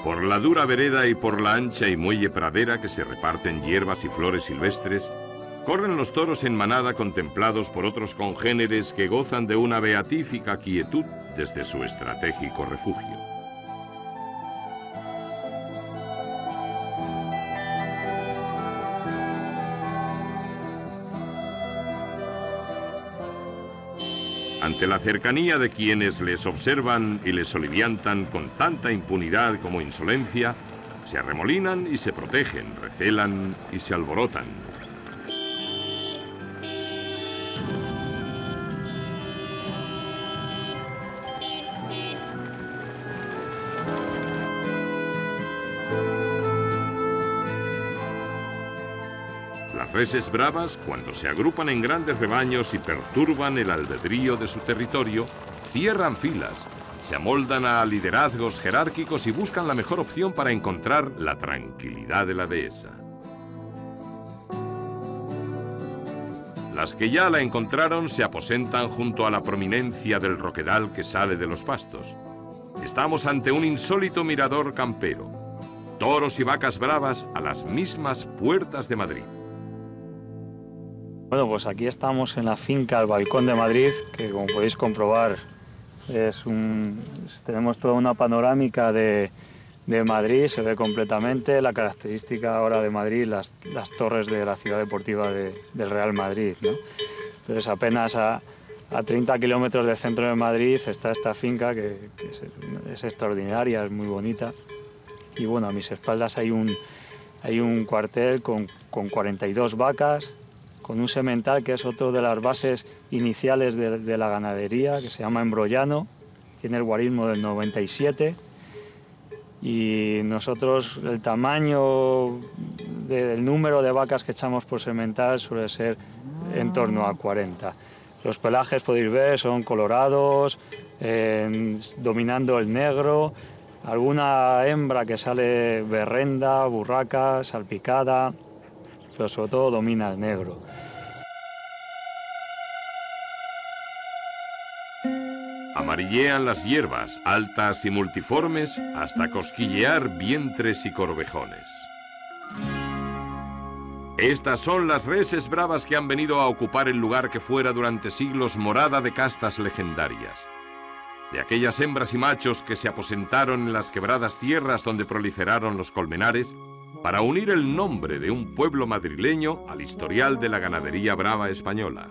Por la dura vereda y por la ancha y muelle pradera que se reparten hierbas y flores silvestres, corren los toros en manada contemplados por otros congéneres que gozan de una beatífica quietud desde su estratégico refugio. Ante la cercanía de quienes les observan y les soliviantan con tanta impunidad como insolencia, se arremolinan y se protegen, recelan y se alborotan. Las reses bravas, cuando se agrupan en grandes rebaños y perturban el albedrío de su territorio, cierran filas, se amoldan a liderazgos jerárquicos y buscan la mejor opción para encontrar la tranquilidad de la dehesa. Las que ya la encontraron se aposentan junto a la prominencia del roquedal que sale de los pastos. Estamos ante un insólito mirador campero. Toros y vacas bravas a las mismas puertas de Madrid. Bueno, pues aquí estamos en la finca El Balcón de Madrid, que como podéis comprobar tenemos toda una panorámica de Madrid, se ve completamente la característica ahora de Madrid, las torres de la ciudad deportiva del Real Madrid, ¿no? Entonces apenas a 30 kilómetros del centro de Madrid está esta finca que es extraordinaria, es muy bonita. Y bueno, a mis espaldas hay un cuartel con 42 vacas, con un semental que es otro de las bases iniciales de la ganadería, que se llama Embrollano, tiene el guarismo del 97, y nosotros el tamaño del número de vacas que echamos por semental suele ser en torno a 40. Los pelajes, podéis ver, son colorados, dominando el negro, alguna hembra que sale berrenda, burraca, salpicada, pero sobre todo domina el negro. Amarillean las hierbas, altas y multiformes, hasta cosquillear vientres y corvejones. Estas son las reses bravas que han venido a ocupar el lugar que fuera durante siglos morada de castas legendarias. De aquellas hembras y machos que se aposentaron en las quebradas tierras donde proliferaron los colmenares, para unir el nombre de un pueblo madrileño al historial de la ganadería brava española.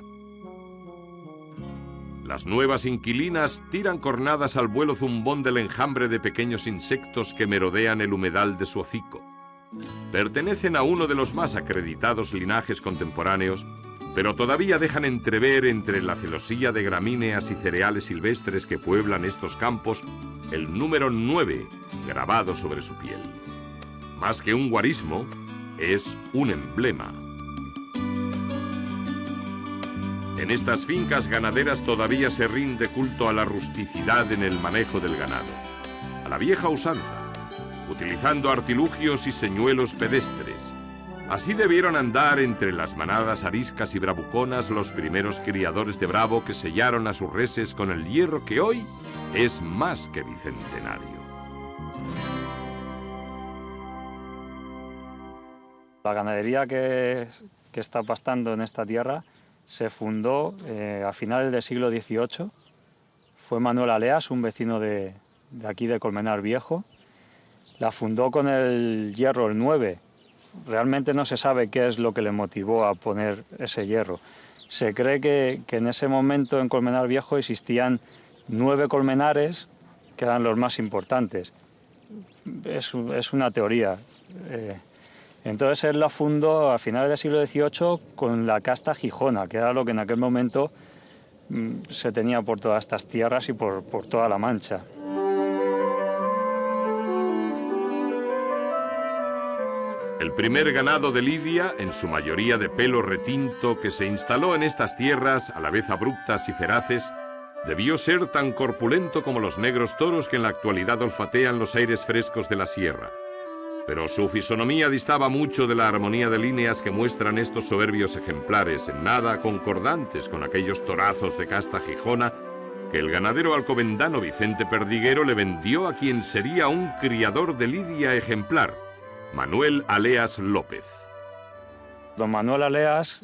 Las nuevas inquilinas tiran cornadas al vuelo zumbón del enjambre de pequeños insectos que merodean el humedal de su hocico. Pertenecen a uno de los más acreditados linajes contemporáneos, pero todavía dejan entrever entre la celosía de gramíneas y cereales silvestres que pueblan estos campos el número 9 grabado sobre su piel. Más que un guarismo, es un emblema. En estas fincas ganaderas todavía se rinde culto a la rusticidad en el manejo del ganado, a la vieja usanza, utilizando artilugios y señuelos pedestres. Así debieron andar entre las manadas ariscas y bravuconas los primeros criadores de bravo que sellaron a sus reses con el hierro que hoy es más que bicentenario. La ganadería que está pastando en esta tierra se fundó a finales del siglo XVIII. Fue Manuel Aleas, un vecino de aquí de Colmenar Viejo. La fundó con el hierro, el 9. Realmente no se sabe qué es lo que le motivó a poner ese hierro. Se cree que en ese momento en Colmenar Viejo existían 9 colmenares que eran los más importantes. Es una teoría. Entonces él la fundó a finales del siglo XVIII con la casta gijona, que era lo que en aquel momento se tenía por todas estas tierras y por toda la Mancha. El primer ganado de Lidia, en su mayoría de pelo retinto, que se instaló en estas tierras, a la vez abruptas y feraces, debió ser tan corpulento como los negros toros que en la actualidad olfatean los aires frescos de la sierra. Pero su fisonomía distaba mucho de la armonía de líneas que muestran estos soberbios ejemplares, en nada concordantes con aquellos torazos de casta gijona que el ganadero alcobendano Vicente Perdiguero le vendió a quien sería un criador de lidia ejemplar, Manuel Aleas López. Don Manuel Aleas,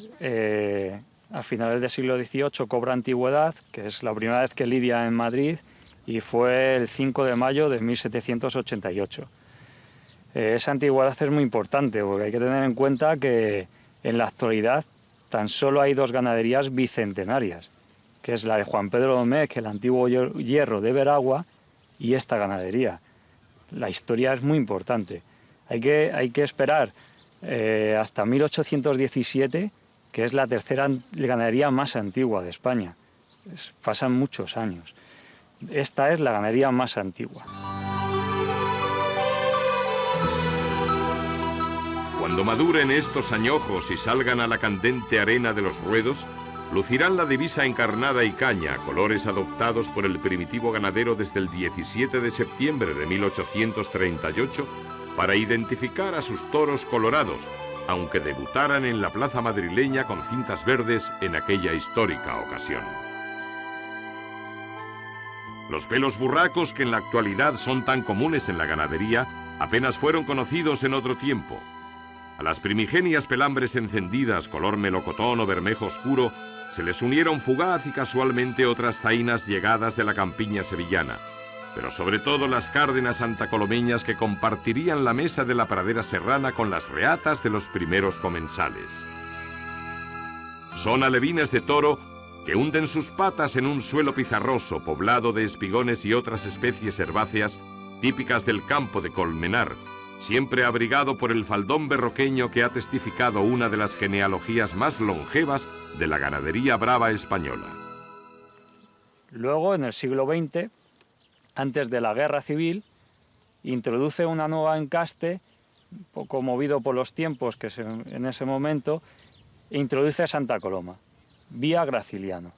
a finales del siglo XVIII, cobra antigüedad, que es la primera vez que lidia en Madrid, y fue el 5 de mayo de 1788. Esa antigüedad es muy importante, porque hay que tener en cuenta que en la actualidad tan solo hay dos ganaderías bicentenarias, que es la de Juan Pedro Domecq, el antiguo hierro de Veragua, y esta ganadería. La historia es muy importante. Hay que esperar hasta 1817, que es la tercera ganadería más antigua de España. Pasan muchos años. Esta es la ganadería más antigua. Cuando maduren estos añojos y salgan a la candente arena de los ruedos, lucirán la divisa encarnada y caña, colores adoptados por el primitivo ganadero desde el 17 de septiembre de 1838, para identificar a sus toros colorados, aunque debutaran en la plaza madrileña con cintas verdes en aquella histórica ocasión. Los pelos burracos, que en la actualidad son tan comunes en la ganadería, apenas fueron conocidos en otro tiempo. A las primigenias pelambres encendidas, color melocotón o bermejo oscuro, se les unieron fugaz y casualmente otras zainas llegadas de la campiña sevillana, pero sobre todo las cárdenas santacolomeñas, que compartirían la mesa de la pradera serrana con las reatas de los primeros comensales. Son alevines de toro que hunden sus patas en un suelo pizarroso poblado de espigones y otras especies herbáceas típicas del campo de Colmenar, siempre abrigado por el faldón berroqueño que ha testificado una de las genealogías más longevas de la ganadería brava española. Luego, en el siglo XX, antes de la Guerra Civil, introduce una nueva encaste, un poco movido por los tiempos que en ese momento, introduce a Santa Coloma, vía Graciliano,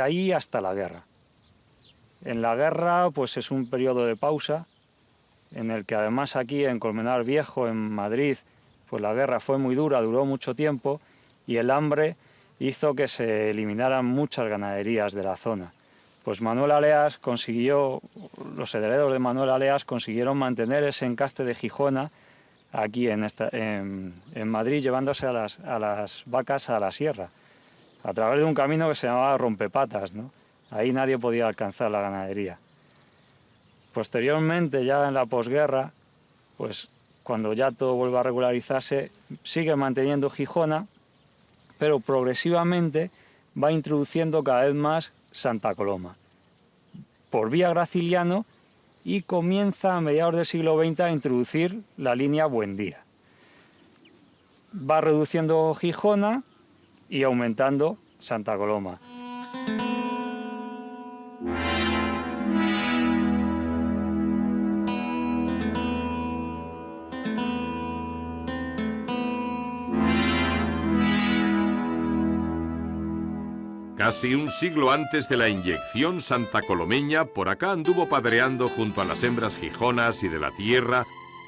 ahí hasta la guerra. En la guerra, pues es un periodo de pausa, en el que además aquí en Colmenar Viejo, en Madrid, pues la guerra fue muy dura, duró mucho tiempo, y el hambre hizo que se eliminaran muchas ganaderías de la zona. Pues Manuel Aleas consiguió, los herederos de Manuel Aleas consiguieron mantener ese encaste de Gijona aquí en Madrid, llevándose a las vacas a la sierra, a través de un camino que se llamaba Rompepatas, ¿no? Ahí nadie podía alcanzar la ganadería. Posteriormente, ya en la posguerra, pues cuando ya todo vuelve a regularizarse, sigue manteniendo Gijona, pero progresivamente va introduciendo cada vez más Santa Coloma por vía Graciliano, y comienza a mediados del siglo XX a introducir la línea Buendía. Va reduciendo Gijona y aumentando Santa Coloma. Casi un siglo antes de la inyección santacolomeña, por acá anduvo padreando junto a las hembras gijonas y de la tierra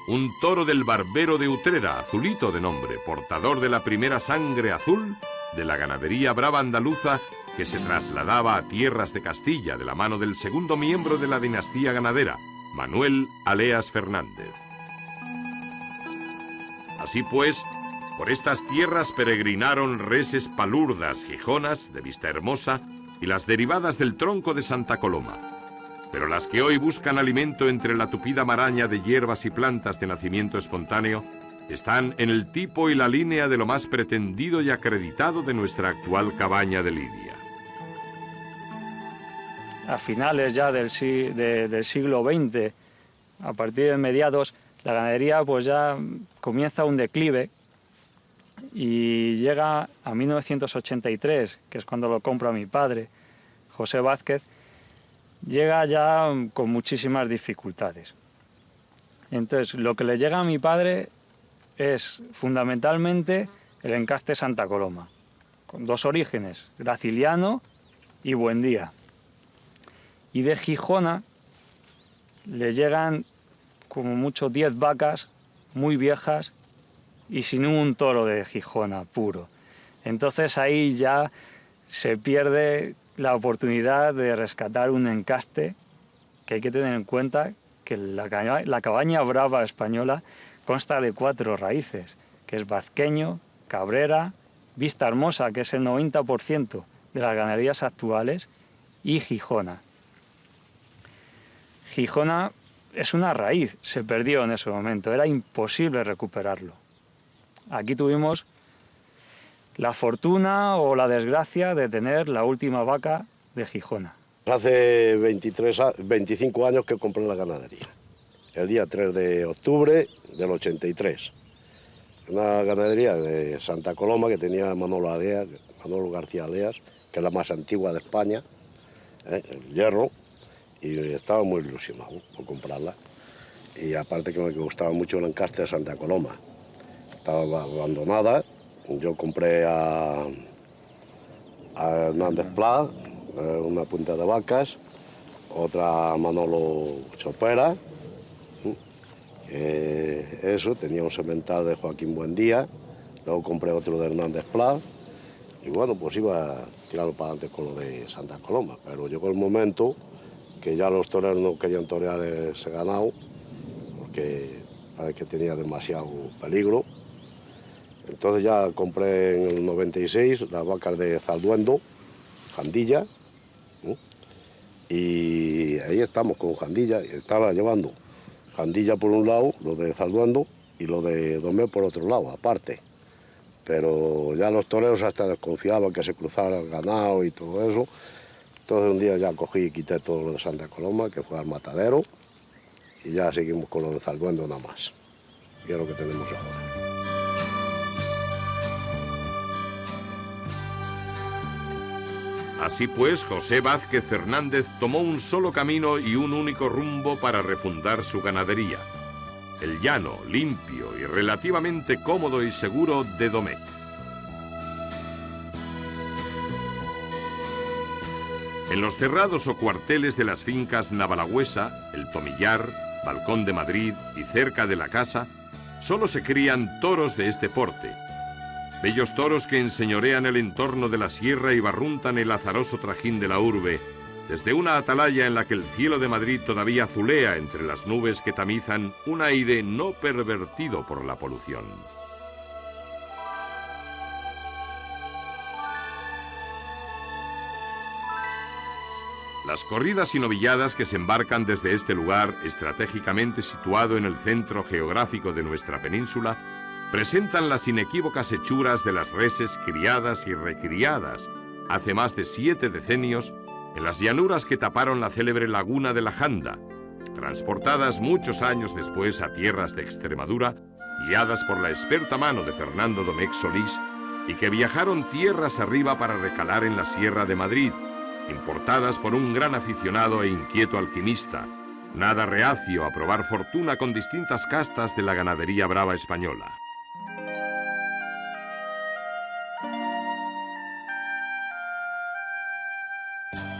un toro del Barbero de Utrera, Azulito de nombre, portador de la primera sangre azul de la ganadería brava andaluza, que se trasladaba a tierras de Castilla de la mano del segundo miembro de la dinastía ganadera, Manuel Aleas Fernández. Así pues, por estas tierras peregrinaron reses palurdas gijonas, de vista hermosa, y las derivadas del tronco de Santa Coloma. Pero las que hoy buscan alimento entre la tupida maraña de hierbas y plantas de nacimiento espontáneo están en el tipo y la línea de lo más pretendido y acreditado de nuestra actual cabaña de lidia. A finales ya del siglo XX, a partir de mediados, la ganadería pues ya comienza un declive, y llega a 1983, que es cuando lo compra mi padre, José Vázquez, llega ya con muchísimas dificultades. Entonces, lo que le llega a mi padre es fundamentalmente el encaste Santa Coloma, con dos orígenes, Graciliano y Buendía. Y de Gijona le llegan como mucho 10 vacas muy viejas y sin un toro de Gijona puro. Entonces ahí ya se pierde la oportunidad de rescatar un encaste, que hay que tener en cuenta que la cabaña brava española consta de 4 raíces, que es Vazqueño, Cabrera, Vista Hermosa, que es el 90% de las ganaderías actuales, y Gijona. Gijona es una raíz, se perdió en ese momento, era imposible recuperarlo. Aquí tuvimos la fortuna o la desgracia de tener la última vaca de Gijona. Hace 25 años que compré la ganadería, el día 3 de octubre del 83. Una ganadería de Santa Coloma que tenía Manolo García Aleas, que es la más antigua de España, el hierro, y estaba muy ilusionado por comprarla. Y aparte que me gustaba mucho el encaste de Santa Coloma. Estaba abandonada, yo compré a Hernández Pla, una punta de vacas, otra a Manolo Chopera, eso, tenía un semental de Joaquín Buendía, luego compré otro de Hernández Pla, y bueno, pues iba tirando para adelante con lo de Santa Coloma, pero llegó el momento que ya los toreros no querían torear ese ganado, porque parece que tenía demasiado peligro. Entonces ya compré en el 96 las vacas de Zalduendo, Jandilla, y ahí estamos con Jandilla, estaba llevando Jandilla por un lado, lo de Zalduendo, y lo de Domé por otro lado, aparte. Pero ya los toreros hasta desconfiaban que se cruzara el ganado y todo eso. Entonces un día ya cogí y quité todo lo de Santa Coloma, que fue al matadero, y ya seguimos con lo de Zalduendo nada más. Y es lo que tenemos ahora. Así pues, José Vázquez Fernández tomó un solo camino y un único rumbo para refundar su ganadería: el llano, limpio y relativamente cómodo y seguro de Domecq. En los cerrados o cuarteles de las fincas Navalagüesa, El Tomillar, Balcón de Madrid y cerca de la casa, solo se crían toros de este porte. Bellos toros que enseñorean el entorno de la sierra y barruntan el azaroso trajín de la urbe, desde una atalaya en la que el cielo de Madrid todavía azulea entre las nubes que tamizan un aire no pervertido por la polución. Las corridas y novilladas que se embarcan desde este lugar, estratégicamente situado en el centro geográfico de nuestra península, presentan las inequívocas hechuras de las reses criadas y recriadas hace más de 7 decenios en las llanuras que taparon la célebre laguna de la Janda, transportadas muchos años después a tierras de Extremadura, guiadas por la experta mano de Fernando Domecq Solís, y que viajaron tierras arriba para recalar en la Sierra de Madrid, importadas por un gran aficionado e inquieto alquimista, nada reacio a probar fortuna con distintas castas de la ganadería brava española.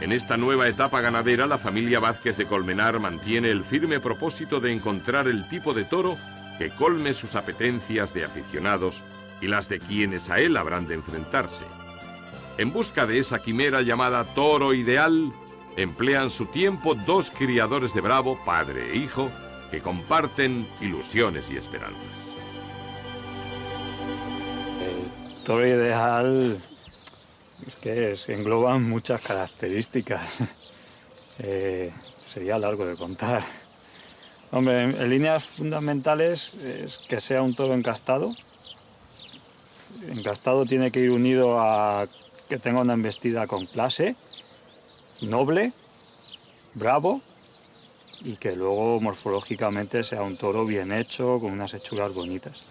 En esta nueva etapa ganadera, la familia Vázquez de Colmenar mantiene el firme propósito de encontrar el tipo de toro que colme sus apetencias de aficionados y las de quienes a él habrán de enfrentarse. En busca de esa quimera llamada toro ideal, emplean su tiempo 2 criadores de bravo, padre e hijo, que comparten ilusiones y esperanzas. El toro ideal es que engloban muchas características. Sería largo de contar. Hombre, en líneas fundamentales es que sea un toro encastado. Encastado tiene que ir unido a que tenga una embestida con clase, noble, bravo, y que luego morfológicamente sea un toro bien hecho, con unas hechuras bonitas.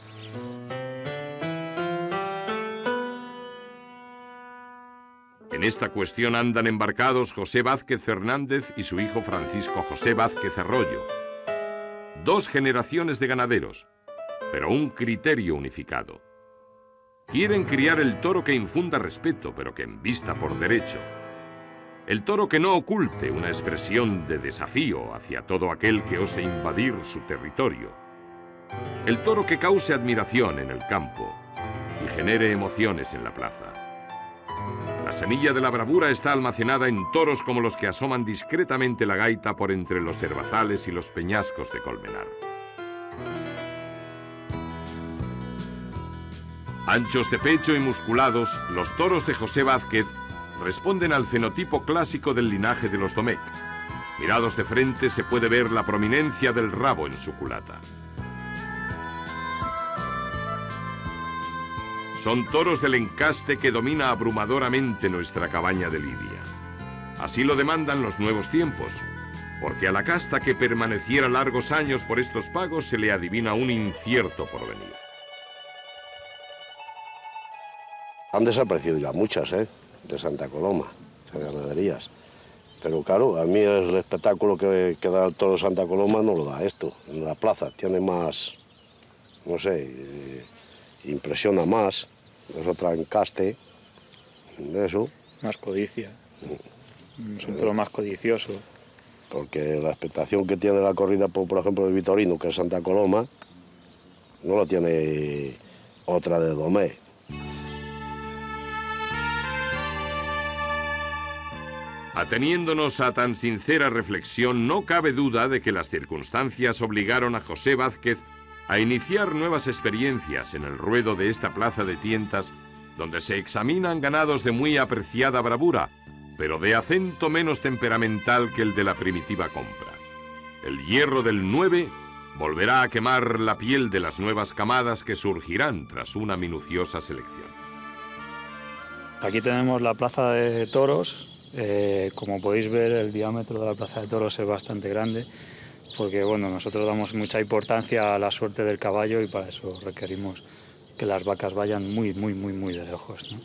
En esta cuestión andan embarcados José Vázquez Fernández y su hijo Francisco José Vázquez Arroyo. 2 generaciones de ganaderos, pero un criterio unificado. Quieren criar el toro que infunda respeto, pero que embista por derecho. El toro que no oculte una expresión de desafío hacia todo aquel que ose invadir su territorio. El toro que cause admiración en el campo y genere emociones en la plaza. La semilla de la bravura está almacenada en toros como los que asoman discretamente la gaita por entre los herbazales y los peñascos de Colmenar. Anchos de pecho y musculados, los toros de José Vázquez responden al fenotipo clásico del linaje de los Domecq. Mirados de frente se puede ver la prominencia del rabo en su culata. Son toros del encaste que domina abrumadoramente nuestra cabaña de lidia. Así lo demandan los nuevos tiempos, porque a la casta que permaneciera largos años por estos pagos se le adivina un incierto porvenir. Han desaparecido ya muchas, de Santa Coloma, esas ganaderías. Pero claro, a mí el espectáculo que da el toro de Santa Coloma no lo da esto. En la plaza tiene más, no sé, impresiona más, es otra encaste, de eso. Más codicia. Es un toro más codicioso. Porque la expectación que tiene la corrida, por ejemplo, de Vitorino, que es Santa Coloma, no lo tiene otra de Domecq. Ateniéndonos a tan sincera reflexión, no cabe duda de que las circunstancias obligaron a José Vázquez a iniciar nuevas experiencias en el ruedo de esta plaza de tientas, donde se examinan ganados de muy apreciada bravura, pero de acento menos temperamental que el de la primitiva compra. El hierro del 9 volverá a quemar la piel de las nuevas camadas que surgirán tras una minuciosa selección. Aquí tenemos la plaza de toros. Como podéis ver, el diámetro de la plaza de toros es bastante grande, porque bueno, nosotros damos mucha importancia a la suerte del caballo y para eso requerimos que las vacas vayan muy de lejos, ¿no?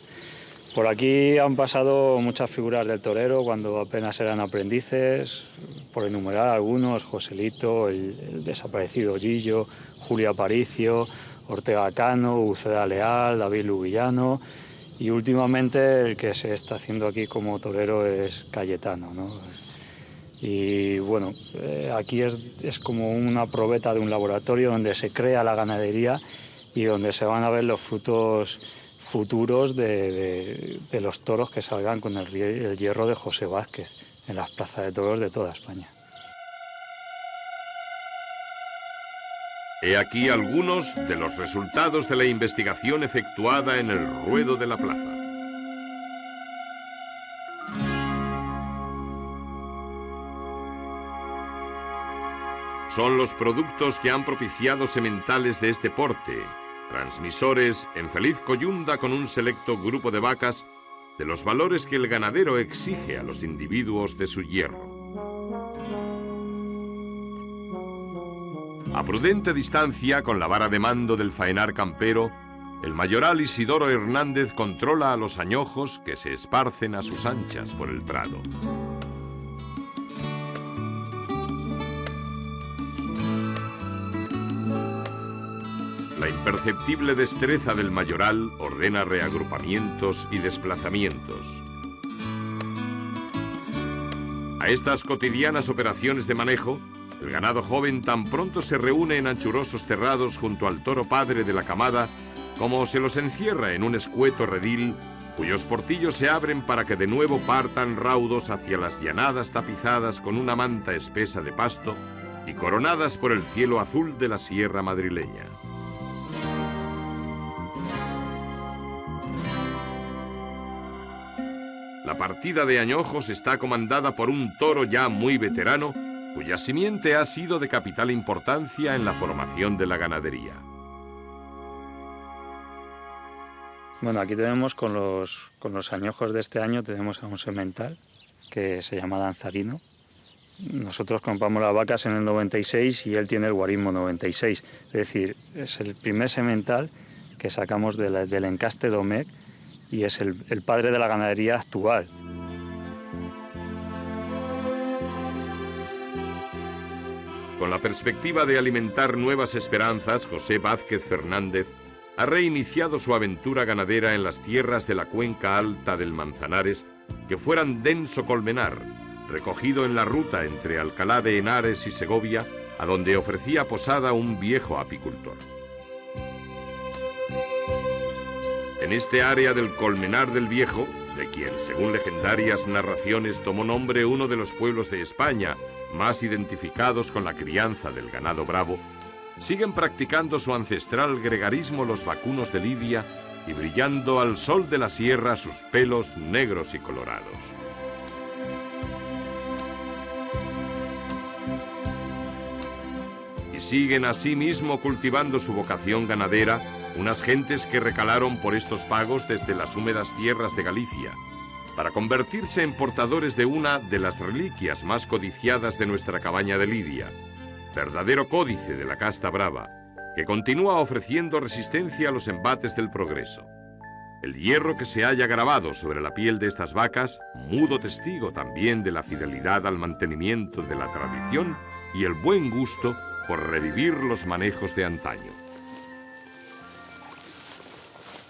Por aquí han pasado muchas figuras del torero cuando apenas eran aprendices, por enumerar algunos: Joselito, el desaparecido Gillo, Julio Aparicio, Ortega Cano, Uceda Leal, David Lubillano. Y últimamente el que se está haciendo aquí como torero es Cayetano, ¿no? Y bueno, aquí es como una probeta de un laboratorio donde se crea la ganadería y donde se van a ver los frutos futuros de los toros que salgan con el hierro de José Vázquez en las plazas de toros de toda España. He aquí algunos de los resultados de la investigación efectuada en el ruedo de la plaza. Son los productos que han propiciado sementales de este porte, transmisores en feliz coyunda con un selecto grupo de vacas, de los valores que el ganadero exige a los individuos de su hierro. A prudente distancia, con la vara de mando del faenar campero, el mayoral Isidoro Hernández controla a los añojos que se esparcen a sus anchas por el prado. La imperceptible destreza del mayoral ordena reagrupamientos y desplazamientos. A estas cotidianas operaciones de manejo, el ganado joven tan pronto se reúne en anchurosos terrados junto al toro padre de la camada, como se los encierra en un escueto redil, cuyos portillos se abren para que de nuevo partan raudos hacia las llanadas tapizadas con una manta espesa de pasto y coronadas por el cielo azul de la sierra madrileña. La partida de añojos está comandada por un toro ya muy veterano, cuya simiente ha sido de capital importancia en la formación de la ganadería. Bueno, aquí tenemos con los añojos de este año, tenemos a un semental que se llama Danzarino. Nosotros compramos las vacas en el 96 y él tiene el guarismo 96. Es decir, es el primer semental que sacamos del encaste Domecq y es el padre de la ganadería actual. Con la perspectiva de alimentar nuevas esperanzas, José Vázquez Fernández ha reiniciado su aventura ganadera en las tierras de la cuenca alta del Manzanares, que fueran denso colmenar, recogido en la ruta entre Alcalá de Henares y Segovia, a donde ofrecía posada un viejo apicultor. En este área del Colmenar del Viejo, de quien, según legendarias narraciones, tomó nombre uno de los pueblos de España más identificados con la crianza del ganado bravo, siguen practicando su ancestral gregarismo los vacunos de Lidia y brillando al sol de la sierra sus pelos negros y colorados. Y siguen asimismo cultivando su vocación ganadera unas gentes que recalaron por estos pagos desde las húmedas tierras de Galicia, para convertirse en portadores de una de las reliquias más codiciadas de nuestra cabaña de Lidia, verdadero códice de la casta brava, que continúa ofreciendo resistencia a los embates del progreso. El hierro que se haya grabado sobre la piel de estas vacas, mudo testigo también de la fidelidad al mantenimiento de la tradición y el buen gusto por revivir los manejos de antaño.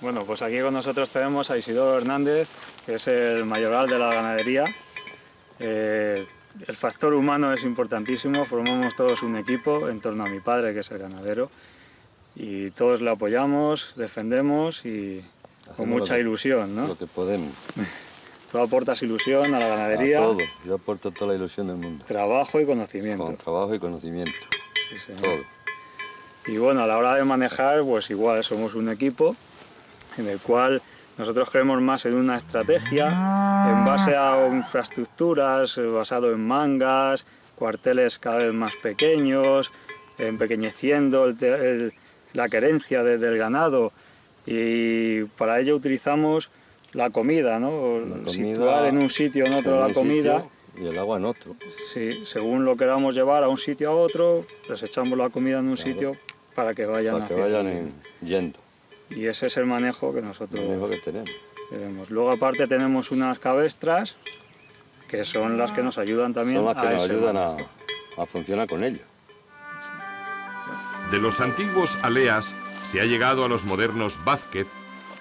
Bueno, pues aquí con nosotros tenemos a Isidoro Hernández, que es el mayoral de la ganadería. El factor humano es importantísimo, formamos todos un equipo en torno a mi padre, que es el ganadero, y todos le apoyamos, defendemos y con mucha ilusión, ¿no? Lo que podemos. Tú aportas ilusión a la ganadería. A todo, yo aporto toda la ilusión del mundo. Trabajo y conocimiento. Con trabajo y conocimiento. Sí, señor. Todo. Y bueno, a la hora de manejar, pues igual somos un equipo en el cual nosotros creemos más en una estrategia en base a infraestructuras, basado en mangas, cuarteles cada vez más pequeños, empequeñeciendo la querencia del ganado, y para ello utilizamos la comida, ¿no? Situar en un sitio o en otro la comida. Y el agua en otro. Sí, según lo queramos llevar a un sitio a otro, les echamos la comida en un sitio para que vayan yendo. Y ese es el manejo que nosotros tenemos. Luego aparte tenemos unas cabestras, que son las que nos ayudan también. Son las que nos ayudan a funcionar con ello. De los antiguos aleas se ha llegado a los modernos Vázquez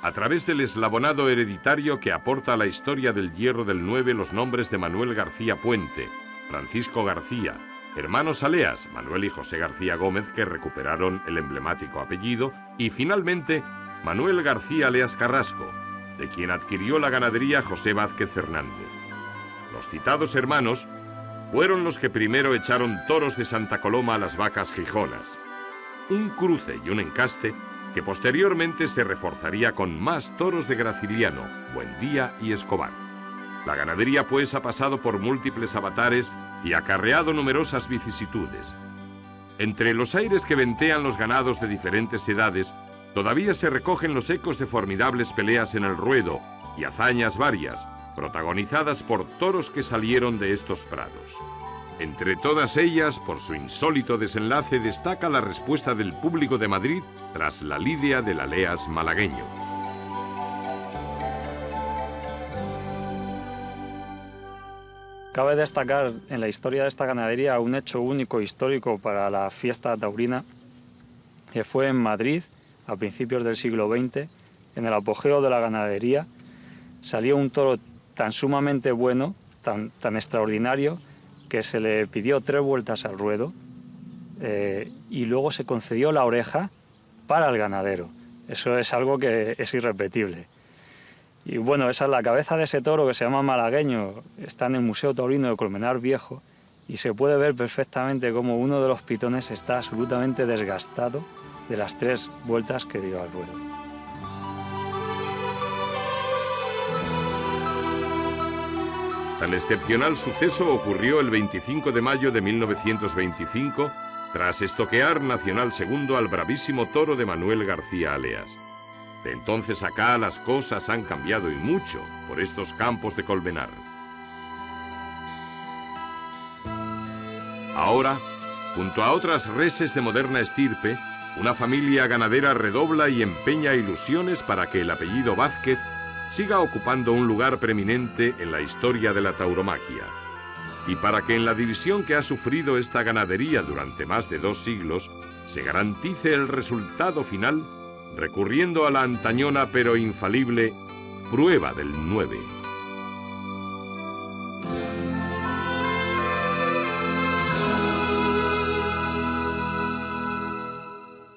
a través del eslabonado hereditario que aporta a la historia del hierro del 9 los nombres de Manuel García Puente, Francisco García, hermanos Aleas, Manuel y José García Gómez, que recuperaron el emblemático apellido, y finalmente Manuel García Aleas Carrasco, de quien adquirió la ganadería José Vázquez Fernández. Los citados hermanos fueron los que primero echaron toros de Santa Coloma a las vacas gijonas, un cruce y un encaste que posteriormente se reforzaría con más toros de Graciliano, Buendía y Escobar. La ganadería pues ha pasado por múltiples avatares y acarreado numerosas vicisitudes. Entre los aires que ventean los ganados de diferentes edades, todavía se recogen los ecos de formidables peleas en el ruedo y hazañas varias, protagonizadas por toros que salieron de estos prados. Entre todas ellas, por su insólito desenlace, destaca la respuesta del público de Madrid tras la lidia del Aleas malagueño. Cabe destacar en la historia de esta ganadería un hecho único histórico para la fiesta taurina, que fue en Madrid, a principios del siglo XX, en el apogeo de la ganadería, salió un toro tan sumamente bueno, tan extraordinario, que se le pidió 3 vueltas al ruedo y luego se concedió la oreja para el ganadero. Eso es algo que es irrepetible. Y bueno, esa es la cabeza de ese toro, que se llama malagueño, está en el Museo Taurino de Colmenar Viejo, y se puede ver perfectamente cómo uno de los pitones está absolutamente desgastado de las 3 vueltas que dio al ruedo. Tan excepcional suceso ocurrió el 25 de mayo de 1925, tras estoquear Nacional II al bravísimo toro de Manuel García Aleas. De entonces acá las cosas han cambiado y mucho por estos campos de Colmenar. Ahora, junto a otras reses de moderna estirpe, una familia ganadera redobla y empeña ilusiones para que el apellido Vázquez siga ocupando un lugar preeminente en la historia de la tauromaquia, y para que en la división que ha sufrido esta ganadería durante más de 2 siglos se garantice el resultado final recurriendo a la antañona pero infalible prueba del 9.